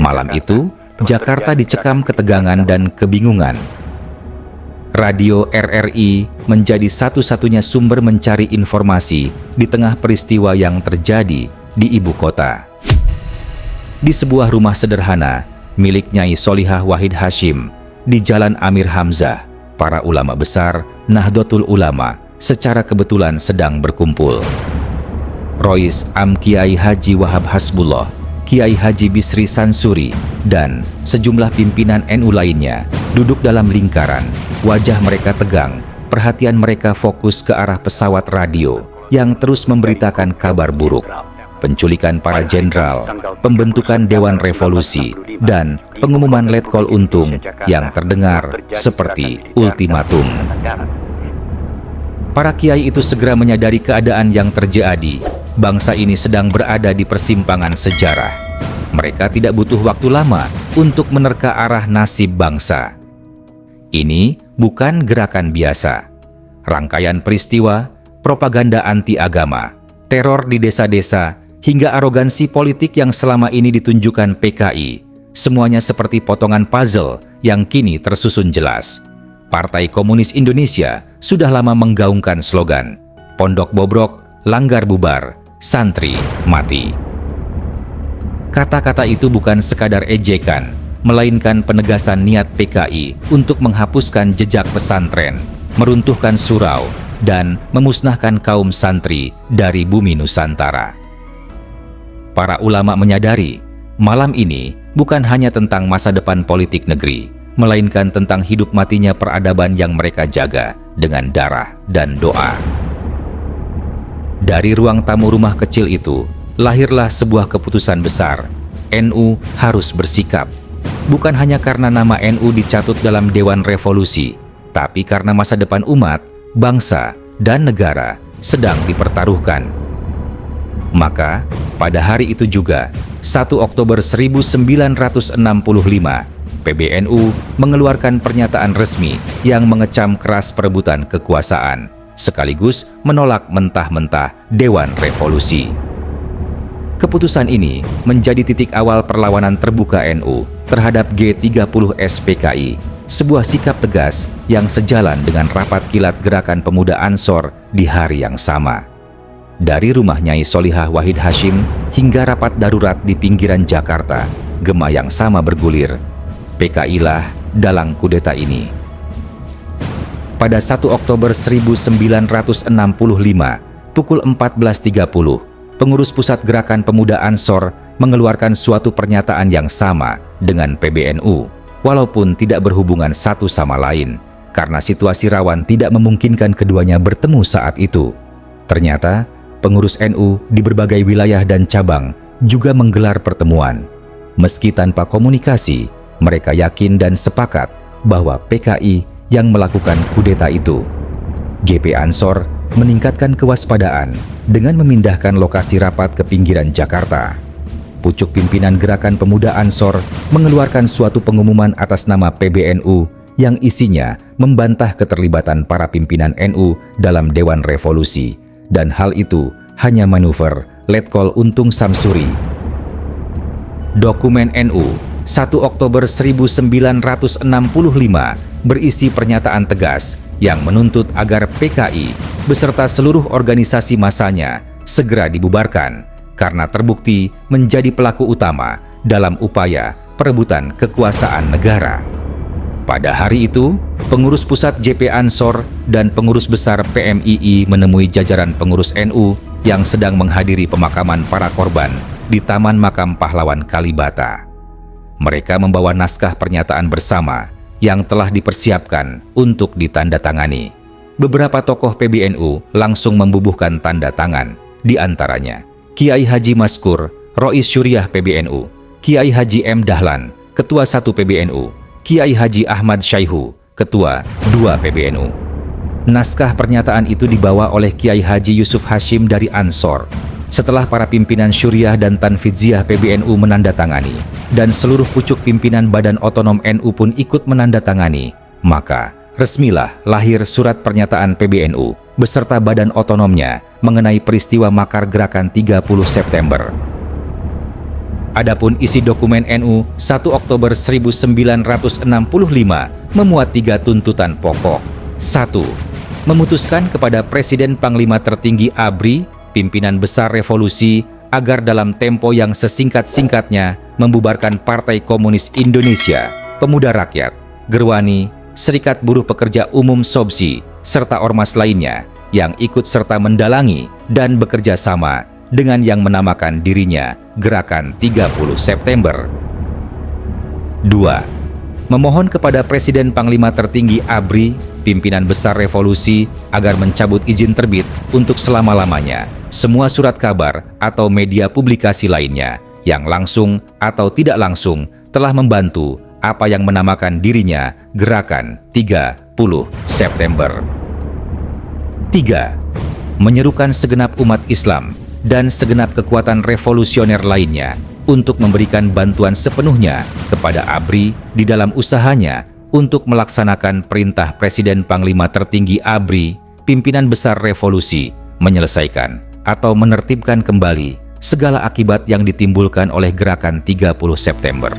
Malam itu, Jakarta dicekam ketegangan dan kebingungan. Radio RRI menjadi satu-satunya sumber mencari informasi di tengah peristiwa yang terjadi di ibu kota. Di sebuah rumah sederhana milik Nyai Sholihah Wahid Hasyim di Jalan Amir Hamzah, para ulama besar Nahdlatul Ulama secara kebetulan sedang berkumpul. Rois Am Kiai Haji Wahab Hasbullah, Kiai Haji Bisri Sansuri, dan sejumlah pimpinan NU lainnya duduk dalam lingkaran. Wajah mereka tegang, perhatian mereka fokus ke arah pesawat radio yang terus memberitakan kabar buruk. Penculikan para jenderal, pembentukan Dewan Revolusi, dan pengumuman Letkol Untung yang terdengar seperti ultimatum. Para kiai itu segera menyadari keadaan yang terjadi. Bangsa ini sedang berada di persimpangan sejarah. Mereka tidak butuh waktu lama untuk menerka arah nasib bangsa. Ini bukan gerakan biasa. Rangkaian peristiwa, propaganda anti-agama, teror di desa-desa, hingga arogansi politik yang selama ini ditunjukkan PKI, semuanya seperti potongan puzzle yang kini tersusun jelas. Partai Komunis Indonesia sudah lama menggaungkan slogan, "Pondok bobrok, langgar bubar, santri mati." Kata-kata itu bukan sekadar ejekan, melainkan penegasan niat PKI untuk menghapuskan jejak pesantren, meruntuhkan surau, dan memusnahkan kaum santri dari bumi Nusantara. Para ulama menyadari, malam ini bukan hanya tentang masa depan politik negeri, melainkan tentang hidup matinya peradaban yang mereka jaga dengan darah dan doa. Dari ruang tamu rumah kecil itu, lahirlah sebuah keputusan besar. NU harus bersikap. Bukan hanya karena nama NU dicatut dalam Dewan Revolusi, tapi karena masa depan umat, bangsa, dan negara sedang dipertaruhkan. Maka, pada hari itu juga, 1 Oktober 1965, PBNU mengeluarkan pernyataan resmi yang mengecam keras perebutan kekuasaan, sekaligus menolak mentah-mentah Dewan Revolusi. Keputusan ini menjadi titik awal perlawanan terbuka NU terhadap G30S PKI, sebuah sikap tegas yang sejalan dengan rapat kilat Gerakan Pemuda Ansor di hari yang sama. Dari rumah Nyai Sholihah Wahid Hasyim hingga rapat darurat di pinggiran Jakarta, gema yang sama bergulir. PKI lah dalang kudeta ini. Pada 1 Oktober 1965, pukul 14.30, pengurus pusat Gerakan Pemuda Ansor mengeluarkan suatu pernyataan yang sama dengan PBNU, walaupun tidak berhubungan satu sama lain, karena situasi rawan tidak memungkinkan keduanya bertemu saat itu. Ternyata, pengurus NU di berbagai wilayah dan cabang juga menggelar pertemuan. Meski tanpa komunikasi, mereka yakin dan sepakat bahwa PKI yang melakukan kudeta itu. GP Ansor meningkatkan kewaspadaan dengan memindahkan lokasi rapat ke pinggiran Jakarta. Pucuk pimpinan Gerakan Pemuda Ansor mengeluarkan suatu pengumuman atas nama PBNU yang isinya membantah keterlibatan para pimpinan NU dalam Dewan Revolusi, dan hal itu hanya manuver Letkol Untung Samsuri. Dokumen NU 1 Oktober 1965 berisi pernyataan tegas yang menuntut agar PKI beserta seluruh organisasi masanya segera dibubarkan karena terbukti menjadi pelaku utama dalam upaya perebutan kekuasaan negara. Pada hari itu, pengurus pusat JP Ansor dan pengurus besar PMII menemui jajaran pengurus NU yang sedang menghadiri pemakaman para korban di Taman Makam Pahlawan Kalibata. Mereka membawa naskah pernyataan bersama yang telah dipersiapkan untuk ditandatangani. Beberapa tokoh PBNU langsung membubuhkan tanda tangan, di antaranya Kiai Haji Maskur, Rois Syuriah PBNU, Kiai Haji M. Dahlan, Ketua 1 PBNU, Kiai Haji Ahmad Syaihu, Ketua 2 PBNU. Naskah pernyataan itu dibawa oleh Kiai Haji Yusuf Hasyim dari Ansor. Setelah para pimpinan Syuriah dan Tanfidziyah PBNU menandatangani, dan seluruh pucuk pimpinan Badan Otonom NU pun ikut menandatangani, maka resmilah lahir surat pernyataan PBNU beserta Badan Otonomnya mengenai peristiwa makar Gerakan 30 September. Adapun isi dokumen NU 1 Oktober 1965 memuat 3 tuntutan pokok. 1. Memutuskan kepada Presiden Panglima Tertinggi ABRI, pimpinan besar revolusi, agar dalam tempo yang sesingkat-singkatnya membubarkan Partai Komunis Indonesia, Pemuda Rakyat, Gerwani, Serikat Buruh Pekerja Umum SOBSI, serta ormas lainnya yang ikut serta mendalangi dan bekerja sama dengan yang menamakan dirinya Gerakan 30 September. 2. Memohon kepada Presiden Panglima Tertinggi ABRI, pimpinan besar revolusi, agar mencabut izin terbit untuk selama-lamanya semua surat kabar atau media publikasi lainnya yang langsung atau tidak langsung telah membantu apa yang menamakan dirinya Gerakan 30 September. 3. Menyerukan segenap umat Islam dan segenap kekuatan revolusioner lainnya untuk memberikan bantuan sepenuhnya kepada ABRI di dalam usahanya untuk melaksanakan perintah Presiden Panglima Tertinggi ABRI, pimpinan besar revolusi, menyelesaikan atau menertibkan kembali segala akibat yang ditimbulkan oleh Gerakan 30 September.